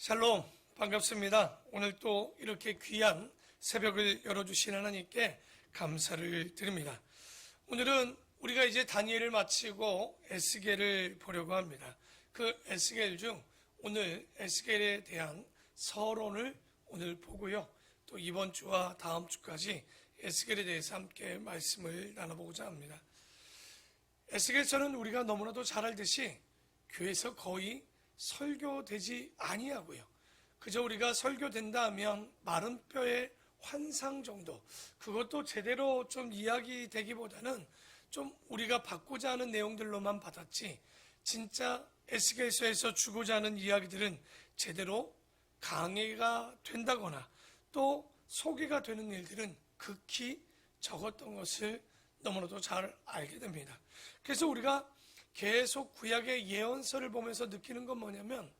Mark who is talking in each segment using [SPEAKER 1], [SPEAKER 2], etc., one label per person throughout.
[SPEAKER 1] 샬롬, 반갑습니다. 오늘 또 이렇게 귀한 새벽을 열어주신 하나님께 감사를 드립니다. 오늘은 우리가 이제 다니엘을 마치고 에스겔을 보려고 합니다. 그 에스겔 중 오늘 에스겔에 대한 서론을 오늘 보고요. 또 이번 주와 다음 주까지 에스겔에 대해서 함께 말씀을 나눠보고자 합니다. 에스겔서는 우리가 너무나도 잘 알듯이 교회에서 거의 설교되지 아니하고요. 그저 우리가 설교된다 하면 마른 뼈의 환상 정도, 그것도 제대로 좀 이야기되기보다는 좀 우리가 받고자 하는 내용들로만 받았지, 진짜 에스겔서에서 주고자 하는 이야기들은 제대로 강해가 된다거나 또 소개가 되는 일들은 극히 적었던 것을 너무나도 잘 알게 됩니다. 그래서 우리가 계속 구약의 예언서를 보면서 느끼는 건 뭐냐면,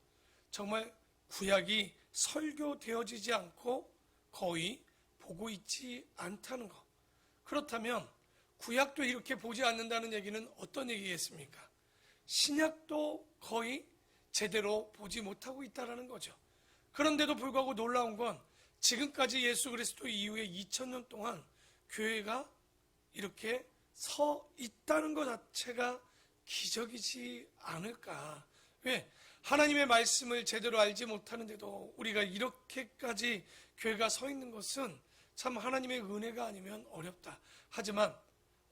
[SPEAKER 1] 정말 구약이 설교되어지지 않고 거의 보고 있지 않다는 것. 그렇다면 구약도 이렇게 보지 않는다는 얘기는 어떤 얘기겠습니까? 신약도 거의 제대로 보지 못하고 있다는 거죠. 그런데도 불구하고 놀라운 건 지금까지 예수 그리스도 이후에 2000년 동안 교회가 이렇게 서 있다는 것 자체가 기적이지 않을까. 왜? 하나님의 말씀을 제대로 알지 못하는데도 우리가 이렇게까지 교회가 서 있는 것은 참 하나님의 은혜가 아니면 어렵다. 하지만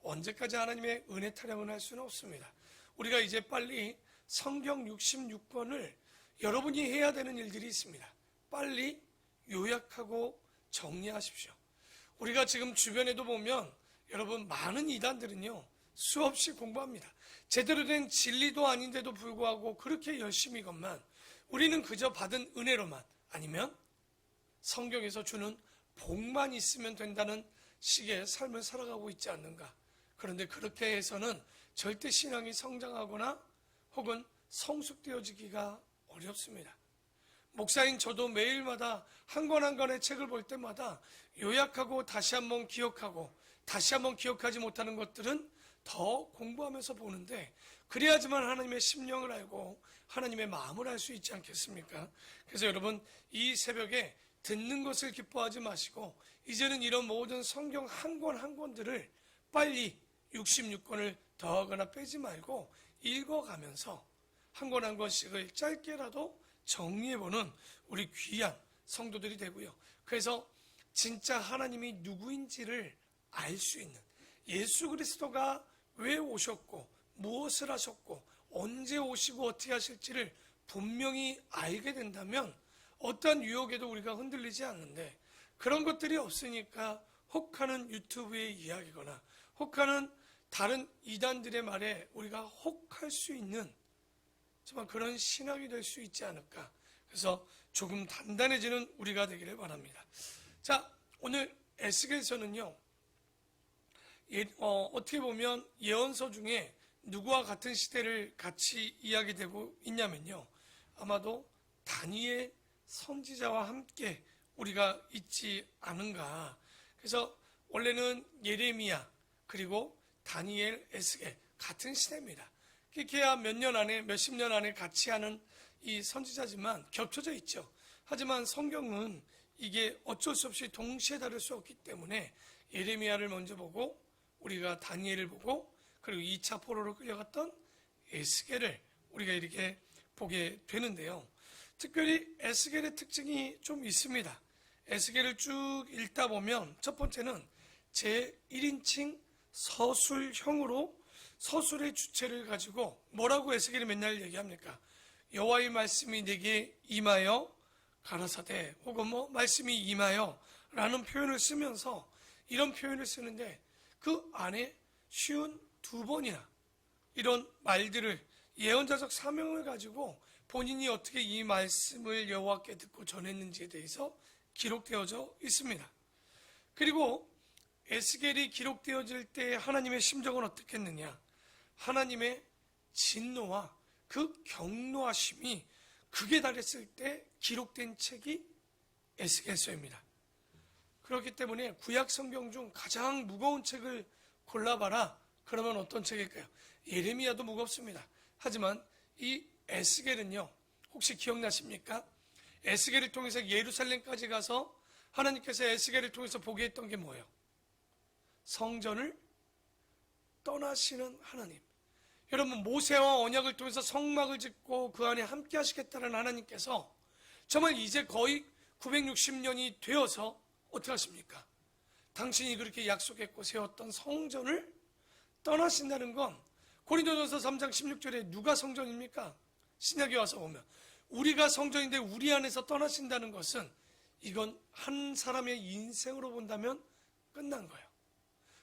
[SPEAKER 1] 언제까지 하나님의 은혜 타령을 할 수는 없습니다. 우리가 이제 빨리 성경 66권을 여러분이 해야 되는 일들이 있습니다. 빨리 요약하고 정리하십시오. 우리가 지금 주변에도 보면 여러분, 많은 이단들은요 수없이 공부합니다. 제대로 된 진리도 아닌데도 불구하고 그렇게 열심히건만 우리는 그저 받은 은혜로만, 아니면 성경에서 주는 복만 있으면 된다는 식의 삶을 살아가고 있지 않는가. 그런데 그렇게 해서는 절대 신앙이 성장하거나 혹은 성숙되어지기가 어렵습니다. 목사인 저도 매일마다 한 권 한 권의 책을 볼 때마다 요약하고 다시 한번 기억하고 다시 한번 기억하지 못하는 것들은 더 공부하면서 보는데, 그래야지만 하나님의 심령을 알고 하나님의 마음을 알 수 있지 않겠습니까? 그래서 여러분, 이 새벽에 듣는 것을 기뻐하지 마시고 이제는 이런 모든 성경 한 권 한 권들을 빨리 66권을 더하거나 빼지 말고 읽어가면서 한 권 한 권씩을 짧게라도 정리해보는 우리 귀한 성도들이 되고요. 그래서 진짜 하나님이 누구인지를 알 수 있는, 예수 그리스도가 왜 오셨고 무엇을 하셨고 언제 오시고 어떻게 하실지를 분명히 알게 된다면 어떠한 유혹에도 우리가 흔들리지 않는데, 그런 것들이 없으니까 혹하는 유튜브의 이야기거나 혹하는 다른 이단들의 말에 우리가 혹할 수 있는 정말 그런 신학이 될 수 있지 않을까. 그래서 조금 단단해지는 우리가 되기를 바랍니다. 자, 오늘 에스겔서는요, 어떻게 보면 예언서 중에 누구와 같은 시대를 같이 이야기되고 있냐면요, 아마도 다니엘 선지자와 함께 우리가 있지 않은가. 그래서 원래는 예레미야 그리고 다니엘, 에스겔 같은 시대입니다. 그렇게야 몇 년 안에, 몇십 년 안에 같이 하는 이 선지자지만 겹쳐져 있죠. 하지만 성경은 이게 어쩔 수 없이 동시에 다룰 수 없기 때문에 예레미야를 먼저 보고 우리가 다니엘을 보고, 그리고 2차 포로로 끌려갔던 에스겔을 우리가 이렇게 보게 되는데요. 특별히 에스겔의 특징이 좀 있습니다. 에스겔을 쭉 읽다 보면 첫 번째는 제1인칭 서술형으로 서술의 주체를 가지고 뭐라고 에스겔이 맨날 얘기합니까? 여호와의 말씀이 내게 임하여 가라사대, 혹은 말씀이 임하여 라는 표현을 쓰면서 이런 표현을 쓰는데, 그 안에 쉬운 2번이나 이런 말들을, 예언자적 사명을 가지고 본인이 어떻게 이 말씀을 여호와께 듣고 전했는지에 대해서 기록되어져 있습니다. 그리고 에스겔이 기록되어질 때 하나님의 심정은 어떻겠느냐? 하나님의 진노와 그 경노하심이 극에 달했을 때 기록된 책이 에스겔서입니다. 그렇기 때문에 구약 성경 중 가장 무거운 책을 골라봐라. 그러면 어떤 책일까요? 예레미야도 무겁습니다. 하지만 이 에스겔은요, 혹시 기억나십니까? 에스겔을 통해서 예루살렘까지 가서 하나님께서 에스겔을 통해서 보게 했던 게 뭐예요? 성전을 떠나시는 하나님. 여러분, 모세와 언약을 통해서 성막을 짓고 그 안에 함께 하시겠다는 하나님께서 정말 이제 거의 960년이 되어서 어떻게 하십니까? 당신이 그렇게 약속했고 세웠던 성전을 떠나신다는 건 고린도전서 3장 16절에 누가 성전입니까? 신약에 와서 보면 우리가 성전인데 우리 안에서 떠나신다는 것은 이건 한 사람의 인생으로 본다면 끝난 거예요.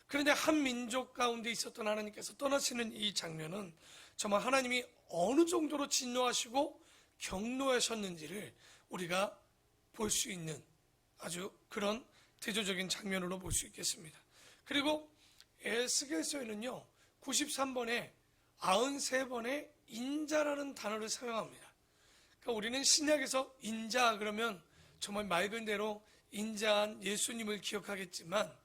[SPEAKER 1] 그런데 한 민족 가운데 있었던 하나님께서 떠나시는 이 장면은 정말 하나님이 어느 정도로 진노하시고 경노하셨는지를 우리가 볼 수 있는 아주 그런 대조적인 장면으로 볼 수 있겠습니다. 그리고 에스겔서에는요 93번에 93번의 인자라는 단어를 사용합니다. 그러니까 우리는 신약에서 인자 그러면 정말 맑은 대로 인자한 예수님을 기억하겠지만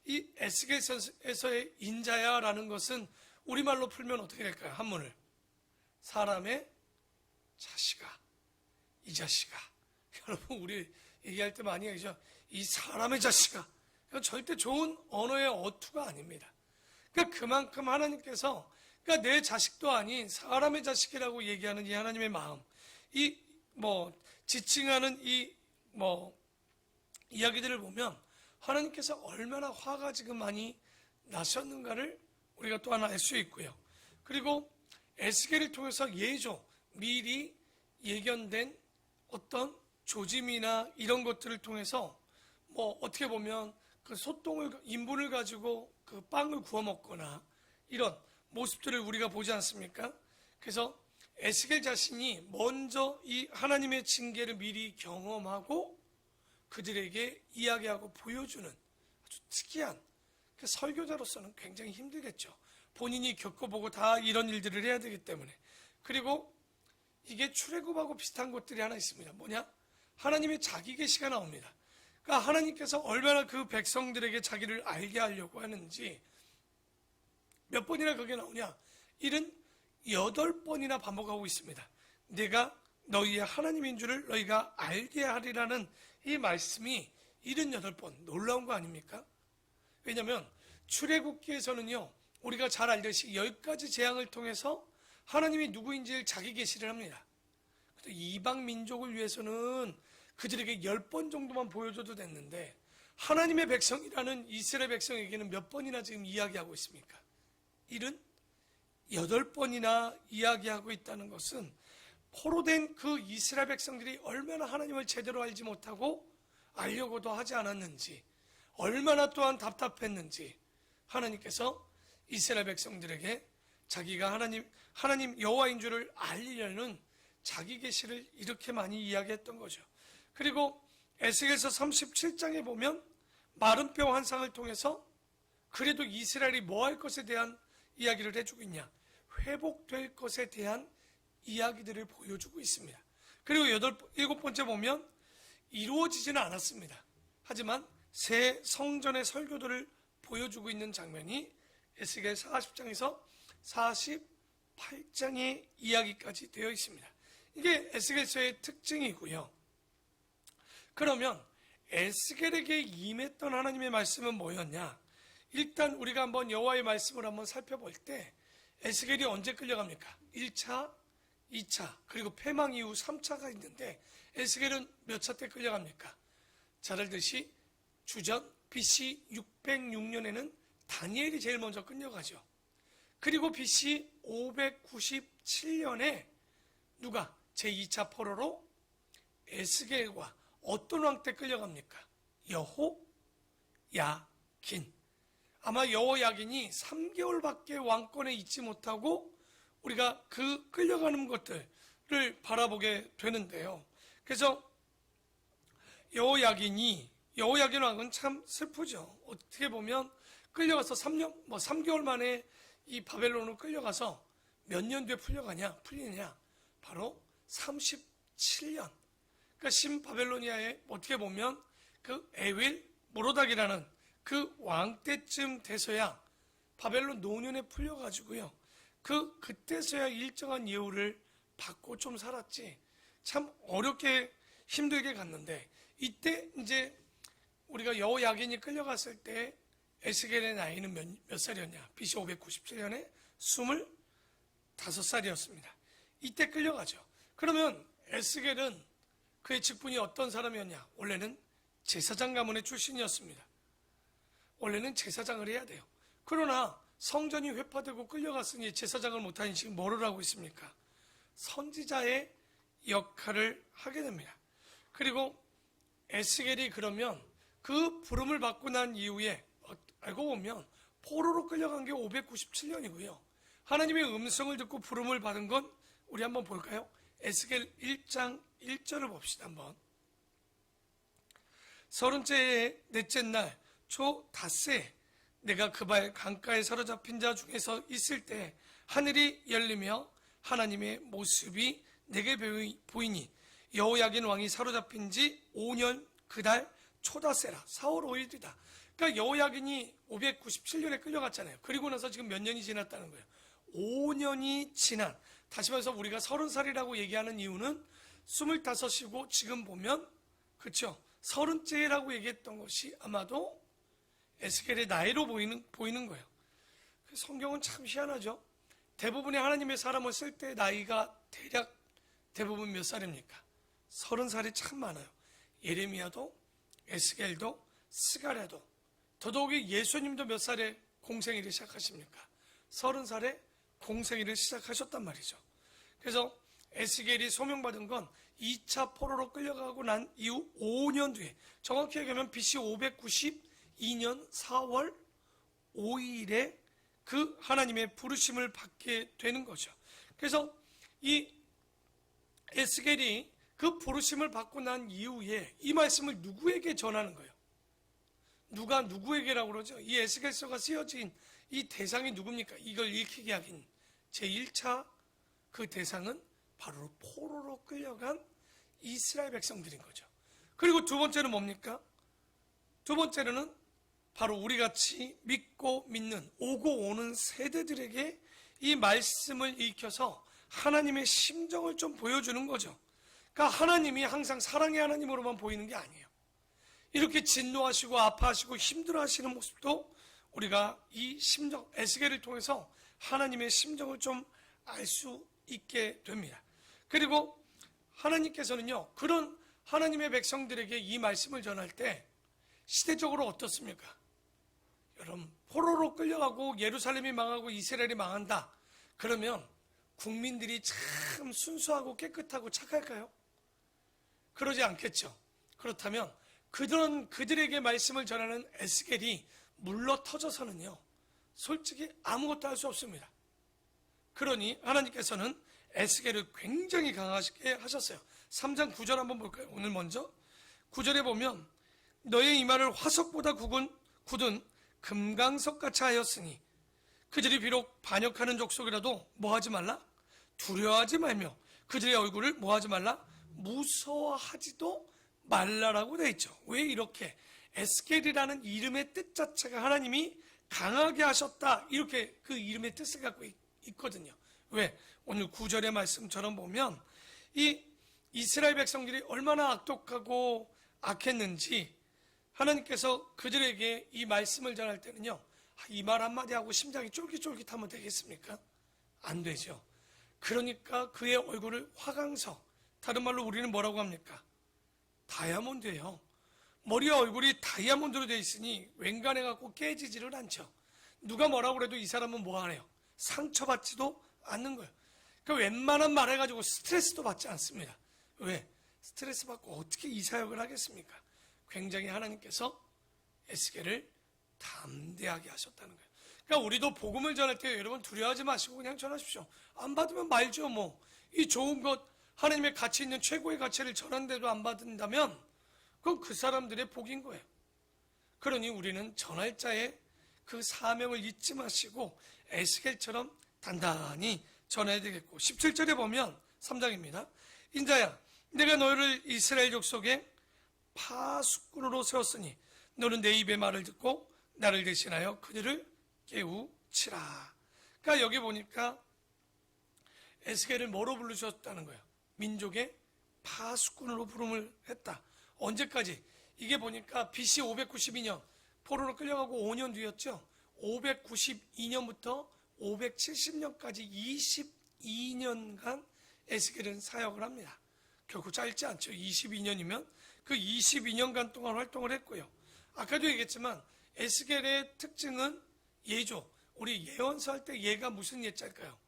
[SPEAKER 1] 이 에스겔서에서의 인자야라는 것은 우리말로 풀면 어떻게 될까요? 한문을 사람의 자식아, 이 자식아. 여러분 우리 얘기할 때 많이 하죠. 이 사람의 자식아. 이건 절대 좋은 언어의 어투가 아닙니다. 그러니까 그만큼 하나님께서 그러니까 내 자식도 아닌 사람의 자식이라고 얘기하는 이 하나님의 마음, 이 지칭하는 이 이야기들을 보면 하나님께서 얼마나 화가 지금 많이 나셨는가를 우리가 또 하나 알 수 있고요. 그리고 에스겔을 통해서 미리 예견된 어떤 조짐이나 이런 것들을 통해서 어떻게 보면 그 인분을 가지고 그 빵을 구워 먹거나 이런 모습들을 우리가 보지 않습니까? 그래서 에스겔 자신이 먼저 이 하나님의 징계를 미리 경험하고 그들에게 이야기하고 보여주는 아주 특이한 설교자로서는 굉장히 힘들겠죠. 본인이 겪어보고 다 이런 일들을 해야 되기 때문에. 그리고 이게 출애굽하고 비슷한 것들이 하나 있습니다. 뭐냐? 하나님의 자기 계시가 나옵니다. 그러니까 하나님께서 얼마나 그 백성들에게 자기를 알게 하려고 하는지 몇 번이나 그게 나오냐? 78번이나 반복하고 있습니다. 내가 너희의 하나님인 줄을 너희가 알게 하리라는 이 말씀이 78번 놀라운 거 아닙니까? 왜냐하면 출애굽기에서는요 우리가 잘 알듯이 10가지 재앙을 통해서 하나님이 누구인지를 자기 계시를 합니다. 이방 민족을 위해서는 그들에게 10번 정도만 보여줘도 됐는데 하나님의 백성이라는 이스라엘 백성에게는 몇 번이나 지금 이야기하고 있습니까? 78번이나 이야기하고 있다는 것은 포로된 그 이스라엘 백성들이 얼마나 하나님을 제대로 알지 못하고 알려고도 하지 않았는지 얼마나 또한 답답했는지 하나님께서 이스라엘 백성들에게 자기가 하나님 여호와인 줄을 알리려는 자기 계시를 이렇게 많이 이야기했던 거죠. 그리고 에스겔서 37장에 보면 마른 뼈 환상을 통해서 그래도 이스라엘이 뭐 할 것에 대한 이야기를 해주고 있냐? 회복될 것에 대한 이야기들을 보여주고 있습니다. 그리고 7번째 보면 이루어지지는 않았습니다. 하지만 새 성전의 설교들을 보여주고 있는 장면이 에스겔 40장에서 48장의 이야기까지 되어 있습니다. 이게 에스겔서의 특징이고요. 그러면 에스겔에게 임했던 하나님의 말씀은 뭐였냐? 일단 우리가 한번 여호와의 말씀을 한번 살펴볼 때 에스겔이 언제 끌려갑니까? 1차, 2차, 그리고 패망 이후 3차가 있는데 에스겔은 몇 차 때 끌려갑니까? 잘 알듯이 주전 BC 606년에는 다니엘이 제일 먼저 끌려가죠. 그리고 BC 597년에 누가 제2차 포로로 에스겔과 어떤 왕 때 끌려갑니까? 여호야긴. 아마 여호야긴이 3개월밖에 왕권에 있지 못하고 우리가 그 끌려가는 것들을 바라보게 되는데요. 그래서 여호야긴 왕은 참 슬프죠. 어떻게 보면 끌려가서 3개월 만에 이 바벨론으로 끌려가서 몇 년 뒤에 풀리느냐? 바로 37년. 그러니까 신바벨로니아에 어떻게 보면 그 에윌 모로닥이라는 그 왕 때쯤 돼서야 바벨론 노년에 풀려가지고요. 그때서야 일정한 예우를 받고 좀 살았지. 참 어렵게 힘들게 갔는데, 이때 이제 우리가 여호야긴이 끌려갔을 때 에스겔의 나이는 몇 살이었냐? BC 597년에 25살이었습니다. 이때 끌려가죠. 그러면 에스겔은 그의 직분이 어떤 사람이었냐? 원래는 제사장 가문의 출신이었습니다. 원래는 제사장을 해야 돼요. 그러나 성전이 회파되고 끌려갔으니 제사장을 못하니 지금 뭐를 하고 있습니까? 선지자의 역할을 하게 됩니다. 그리고 에스겔이 그러면 그 부름을 받고 난 이후에 알고 보면 포로로 끌려간 게 597년이고요. 하나님의 음성을 듣고 부름을 받은 건 우리 한번 볼까요? 에스겔 1장 1절을 봅시다. 한번. 30째 넷째 날 초 닷새 내가 그발 강가에 사로잡힌 자 중에서 있을 때 하늘이 열리며 하나님의 모습이 내게 보이니 여호야긴 왕이 사로잡힌 지 5년 그달 초닷새라. 4월 5일이다. 그러니까 여호야긴이 597년에 끌려갔잖아요. 그리고 나서 지금 몇 년이 지났다는 거예요. 5년이 지난. 다시 말해서 우리가 30살이라고 얘기하는 이유는 25이고 지금 보면 그렇죠. 30째라고 얘기했던 것이 아마도 에스겔의 나이로 보이는 거예요. 성경은 참 희한하죠. 대부분의 하나님의 사람을 쓸 때 나이가 대부분 몇 살입니까? 30살이 참 많아요. 예레미야도 에스겔도 스가랴도 더더욱이 예수님도 몇 살에 공생일을 시작하십니까? 30살에 공생일을 시작하셨단 말이죠. 그래서 에스겔이 소명받은 건 2차 포로로 끌려가고 난 이후 5년 뒤에, 정확히 얘기하면 BC 592년 4월 5일에 그 하나님의 부르심을 받게 되는 거죠. 그래서 이 에스겔이 그 부르심을 받고 난 이후에 이 말씀을 누구에게 전하는 거예요? 누가 누구에게라고 그러죠? 이 에스겔서가 쓰여진 이 대상이 누굽니까? 이걸 읽히게 하긴 제1차 그 대상은 바로 포로로 끌려간 이스라엘 백성들인 거죠. 그리고 두 번째는 뭡니까? 두 번째는 바로 우리같이 믿고 믿는 오고 오는 세대들에게 이 말씀을 읽혀서 하나님의 심정을 좀 보여주는 거죠. 그러니까 하나님이 항상 사랑의 하나님으로만 보이는 게 아니에요. 이렇게 진노하시고 아파하시고 힘들어하시는 모습도 우리가 이 심정, 에스겔을 통해서 하나님의 심정을 좀 알 수 있게 됩니다. 그리고 하나님께서는요, 그런 하나님의 백성들에게 이 말씀을 전할 때 시대적으로 어떻습니까? 여러분, 포로로 끌려가고 예루살렘이 망하고 이스라엘이 망한다. 그러면 국민들이 참 순수하고 깨끗하고 착할까요? 그러지 않겠죠. 그렇다면 그들에게 말씀을 전하는 에스겔이 물러 터져서는요, 솔직히 아무것도 할 수 없습니다. 그러니 하나님께서는 에스겔을 굉장히 강하게 하셨어요. 3장 9절 한번 볼까요? 오늘 먼저 9절에 보면 너의 이마를 화석보다 굳은 금강석같이 하였으니 그들이 비록 반역하는 족속이라도 뭐하지 말라? 두려워하지 말며 그들의 얼굴을 뭐하지 말라? 무서워하지도 말라라고 되어 있죠. 왜 이렇게 에스겔이라는 이름의 뜻 자체가 하나님이 강하게 하셨다, 이렇게 그 이름의 뜻을 갖고 있거든요. 왜? 오늘 9절의 말씀처럼 보면 이 이스라엘 백성들이 얼마나 악독하고 악했는지 하나님께서 그들에게 이 말씀을 전할 때는요, 이 말 한마디 하고 심장이 쫄깃쫄깃하면 되겠습니까? 안 되죠. 그러니까 그의 얼굴을 화강석, 다른 말로 우리는 뭐라고 합니까? 다이아몬드예요. 머리와 얼굴이 다이아몬드로 되어 있으니 웬간해갖고 깨지지를 않죠. 누가 뭐라고 그래도 이 사람은 뭐하네요? 상처받지도 않는 거예요. 그러니까 웬만한 말 해가지고 스트레스도 받지 않습니다. 왜? 스트레스 받고 어떻게 이 사역을 하겠습니까? 굉장히 하나님께서 에스겔을 담대하게 하셨다는 거예요. 그러니까 우리도 복음을 전할 때 여러분 두려워하지 마시고 그냥 전하십시오. 안 받으면 말죠 뭐. 이 좋은 것, 하나님의 가치 있는 최고의 가치를 전하는데도 안 받는다면 그건 그 사람들의 복인 거예요. 그러니 우리는 전할 자의 그 사명을 잊지 마시고 에스겔처럼 단단히 전해야 되겠고, 17절에 보면 3장입니다. 인자야, 내가 너를 이스라엘 족속에 파수꾼으로 세웠으니 너는 내 입의 말을 듣고 나를 대신하여 그들을 깨우치라. 그러니까 여기 보니까 에스겔을 뭐로 부르셨다는 거예요? 민족의 파수꾼으로 부름을 했다. 언제까지? 이게 보니까 BC 592년 포로로 끌려가고 5년 뒤였죠. 592년부터 570년까지 22년간 에스겔은 사역을 합니다. 결코 짧지 않죠. 22년이면 그 22년간 동안 활동을 했고요. 아까도 얘기했지만 에스겔의 특징은 예죠. 우리 예언서 할 때 예가 무슨 예자일까요?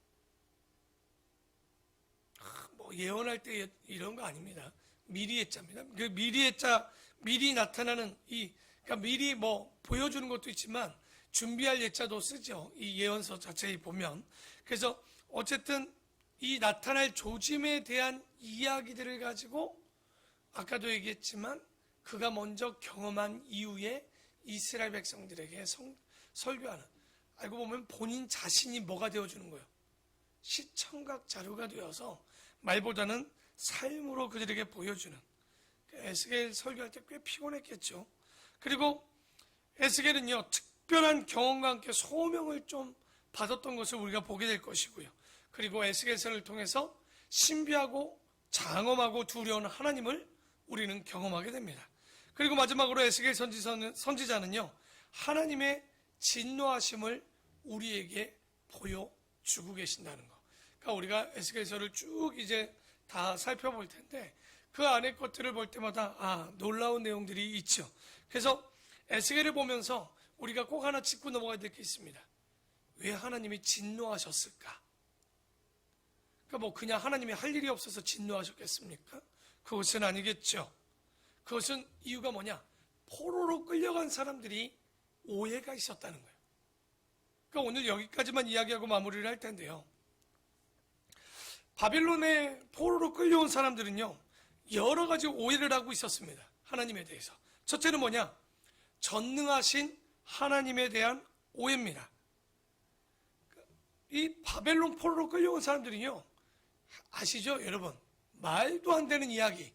[SPEAKER 1] 뭐 예언할 때 이런 거 아닙니다. 미리 예자입니다. 그 미리 예자, 미리 나타나는 그러니까 미리 뭐 보여주는 것도 있지만 준비할 예자도 쓰죠. 이 예언서 자체에 보면. 그래서 어쨌든 이 나타날 조짐에 대한 이야기들을 가지고 아까도 얘기했지만 그가 먼저 경험한 이후에 이스라엘 백성들에게 설교하는, 알고 보면 본인 자신이 뭐가 되어주는 거예요? 시청각 자료가 되어서 말보다는 삶으로 그들에게 보여주는. 에스겔 설교할 때 꽤 피곤했겠죠. 그리고 에스겔은요, 특별한 경험과 함께 소명을 좀 받았던 것을 우리가 보게 될 것이고요. 그리고 에스겔서를 통해서 신비하고 장엄하고 두려운 하나님을 우리는 경험하게 됩니다. 그리고 마지막으로 에스겔 선지자는요, 하나님의 진노하심을 우리에게 보여주고 계신다는 거. 그러니까 우리가 에스겔서를 쭉 이제 다 살펴볼 텐데 그 안의 것들을 볼 때마다 놀라운 내용들이 있죠. 그래서 에스겔을 보면서 우리가 꼭 하나 짚고 넘어가야 될 게 있습니다. 왜 하나님이 진노하셨을까? 그러니까 뭐 그냥 하나님이 할 일이 없어서 진노하셨겠습니까? 그것은 아니겠죠. 그것은 이유가 뭐냐? 포로로 끌려간 사람들이 오해가 있었다는 거예요. 그러니까 오늘 여기까지만 이야기하고 마무리를 할 텐데요. 바빌론에 포로로 끌려온 사람들은요, 여러 가지 오해를 하고 있었습니다. 하나님에 대해서. 첫째는 뭐냐? 전능하신 하나님에 대한 오해입니다. 이 바벨론 포로로 끌려온 사람들은요, 아시죠, 여러분? 말도 안 되는 이야기.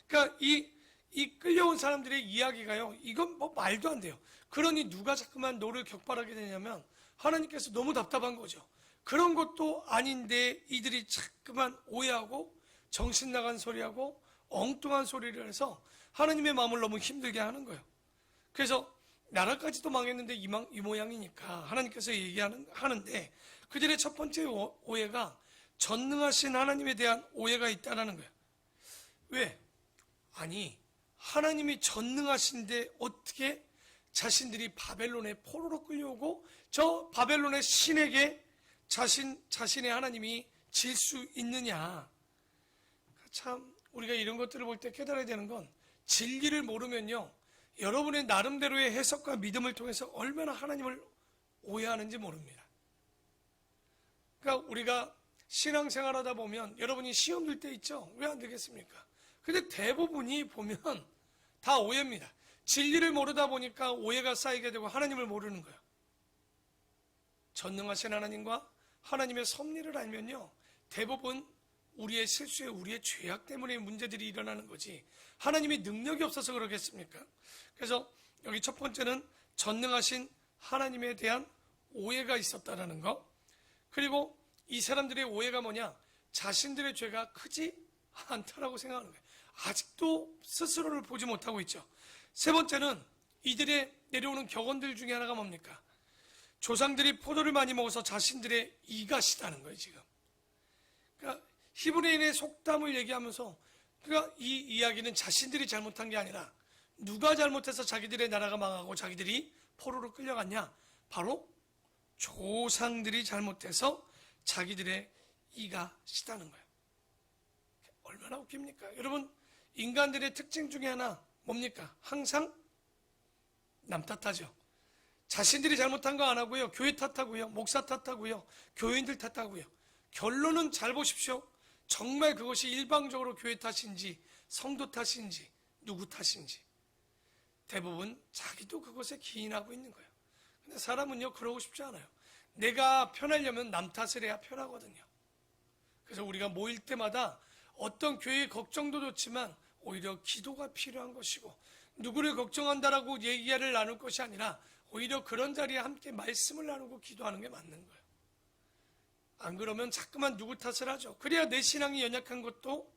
[SPEAKER 1] 그러니까 이 끌려온 사람들의 이야기가요, 이건 뭐 말도 안 돼요. 그러니 누가 자꾸만 너를 격발하게 되냐면 하나님께서 너무 답답한 거죠. 그런 것도 아닌데 이들이 자꾸만 오해하고 정신 나간 소리하고 엉뚱한 소리를 해서 하나님의 마음을 너무 힘들게 하는 거예요. 그래서 나라까지도 망했는데 이 모양이니까 하나님께서 하는데 그들의 첫 번째 오해가 전능하신 하나님에 대한 오해가 있다는 거예요. 왜? 아니, 하나님이 전능하신데 어떻게 자신들이 바벨론의 포로로 끌려오고 저 바벨론의 신에게 자신의 하나님이 질 수 있느냐. 참 우리가 이런 것들을 볼 때 깨달아야 되는 건 진리를 모르면요, 여러분의 나름대로의 해석과 믿음을 통해서 얼마나 하나님을 오해하는지 모릅니다. 그러니까 우리가 신앙생활 하다 보면 여러분이 시험 들 때 있죠? 왜 안 되겠습니까? 근데 대부분이 보면 다 오해입니다. 진리를 모르다 보니까 오해가 쌓이게 되고 하나님을 모르는 거예요. 전능하신 하나님과 하나님의 섭리를 알면요, 대부분 우리의 실수에 우리의 죄악 때문에 문제들이 일어나는 거지 하나님의 능력이 없어서 그러겠습니까? 그래서 여기 첫 번째는 전능하신 하나님에 대한 오해가 있었다는 거. 그리고 이 사람들의 오해가 뭐냐? 자신들의 죄가 크지 않다라고 생각하는 거예요. 아직도 스스로를 보지 못하고 있죠. 세 번째는 이들의 내려오는 격언들 중에 하나가 뭡니까? 조상들이 포도를 많이 먹어서 자신들의 이가 시다는 거예요, 지금. 그러니까 히브리인의 속담을 얘기하면서 그러니까 이 이야기는 자신들이 잘못한 게 아니라 누가 잘못해서 자기들의 나라가 망하고 자기들이 포로로 끌려갔냐? 바로 조상들이 잘못해서 자기들의 이가 시다는 거예요. 얼마나 웃깁니까? 여러분, 인간들의 특징 중에 하나 뭡니까? 항상 남 탓하죠. 자신들이 잘못한 거 안 하고요, 교회 탓하고요, 목사 탓하고요, 교인들 탓하고요. 결론은 잘 보십시오. 정말 그것이 일방적으로 교회 탓인지 성도 탓인지 누구 탓인지 대부분 자기도 그것에 기인하고 있는 거예요. 근데 사람은요, 그러고 싶지 않아요. 내가 편하려면 남 탓을 해야 편하거든요. 그래서 우리가 모일 때마다 어떤 교회의 걱정도 좋지만 오히려 기도가 필요한 것이고, 누구를 걱정한다라고 얘기를 나눌 것이 아니라 오히려 그런 자리에 함께 말씀을 나누고 기도하는 게 맞는 거예요. 안 그러면 자꾸만 누구 탓을 하죠. 그래야 내 신앙이 연약한 것도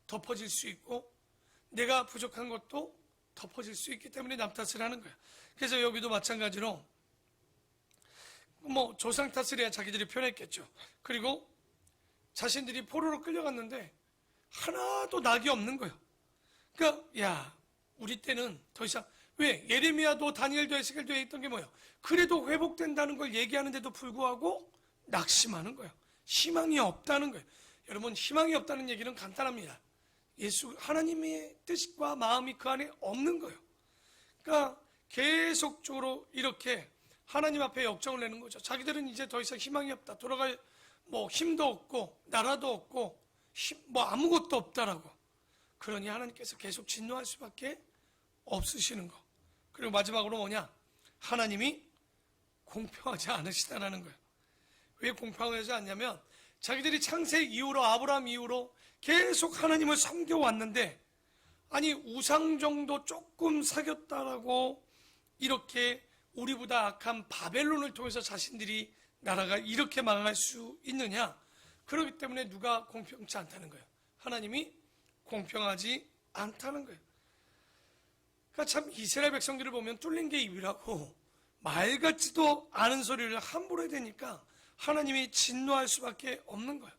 [SPEAKER 1] 덮어질 수 있고 내가 부족한 것도 덮어질 수 있기 때문에 남 탓을 하는 거야. 그래서 여기도 마찬가지로 조상 탓을 해야 자기들이 편했겠죠. 그리고 자신들이 포로로 끌려갔는데 하나도 낙이 없는 거예요. 그러니까 우리 때는 더 이상 왜 예레미야도 다니엘도 에스겔도 했던 게 뭐예요? 그래도 회복된다는 걸 얘기하는데도 불구하고 낙심하는 거예요. 희망이 없다는 거예요. 여러분, 희망이 없다는 얘기는 간단합니다. 하나님의 뜻과 마음이 그 안에 없는 거예요. 그러니까 계속적으로 이렇게 하나님 앞에 역정을 내는 거죠. 자기들은 이제 더 이상 희망이 없다. 돌아갈 힘도 없고 나라도 없고 아무것도 없다라고. 그러니 하나님께서 계속 진노할 수밖에 없으시는 거. 그리고 마지막으로 뭐냐? 하나님이 공평하지 않으시다라는 거예요. 왜 공평하지 않냐면 자기들이 창세 이후로 아브라함 이후로 계속 하나님을 섬겨왔는데 아니 우상 정도 조금 사귀었다라고 이렇게 우리보다 악한 바벨론을 통해서 자신들이 나라가 이렇게 망할 수 있느냐? 그렇기 때문에 누가 공평치 않다는 거예요. 하나님이 공평하지 않다는 거예요. 그러니까 참 이스라엘 백성들을 보면 뚫린 게 입이라고 말 같지도 않은 소리를 함부로 해야 되니까 하나님이 진노할 수밖에 없는 거예요.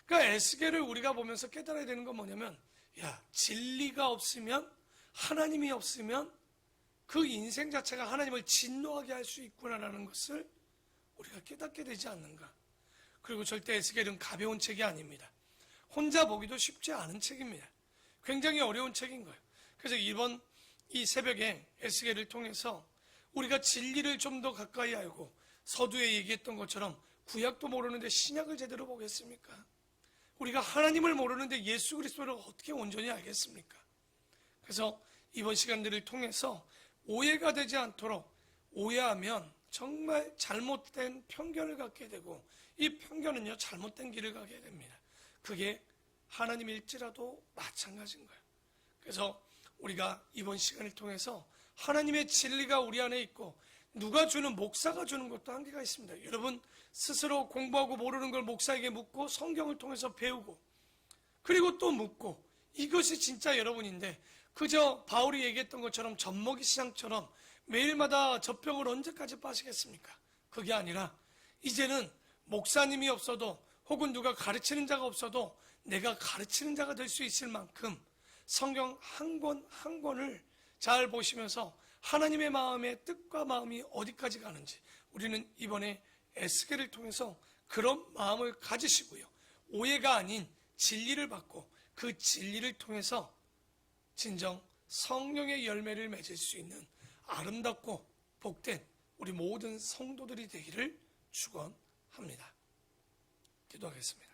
[SPEAKER 1] 그러니까 에스겔을 우리가 보면서 깨달아야 되는 건 뭐냐면 진리가 없으면 하나님이 없으면 그 인생 자체가 하나님을 진노하게 할 수 있구나라는 것을 우리가 깨닫게 되지 않는가. 그리고 절대 에스겔은 가벼운 책이 아닙니다. 혼자 보기도 쉽지 않은 책입니다. 굉장히 어려운 책인 거예요. 그래서 이번 이 새벽에 에스겔을 통해서 우리가 진리를 좀 더 가까이 알고 서두에 얘기했던 것처럼 구약도 모르는데 신약을 제대로 보겠습니까? 우리가 하나님을 모르는데 예수 그리스도를 어떻게 온전히 알겠습니까? 그래서 이번 시간들을 통해서 오해가 되지 않도록, 오해하면 정말 잘못된 편견을 갖게 되고 이 편견은요 잘못된 길을 가게 됩니다. 그게 하나님일지라도 마찬가지인 거예요. 그래서 우리가 이번 시간을 통해서 하나님의 진리가 우리 안에 있고 누가 주는, 목사가 주는 것도 한계가 있습니다. 여러분 스스로 공부하고 모르는 걸 목사에게 묻고 성경을 통해서 배우고 그리고 또 묻고, 이것이 진짜 여러분인데 그저 바울이 얘기했던 것처럼 젖먹이 시장처럼 매일마다 젖병을 언제까지 빠시겠습니까? 그게 아니라 이제는 목사님이 없어도 혹은 누가 가르치는 자가 없어도 내가 가르치는 자가 될 수 있을 만큼 성경 한 권 한 권을 잘 보시면서 하나님의 마음의 뜻과 마음이 어디까지 가는지 우리는 이번에 에스겔을 통해서 그런 마음을 가지시고요. 오해가 아닌 진리를 받고 그 진리를 통해서 진정 성령의 열매를 맺을 수 있는 아름답고 복된 우리 모든 성도들이 되기를 축원합니다. 기도하겠습니다.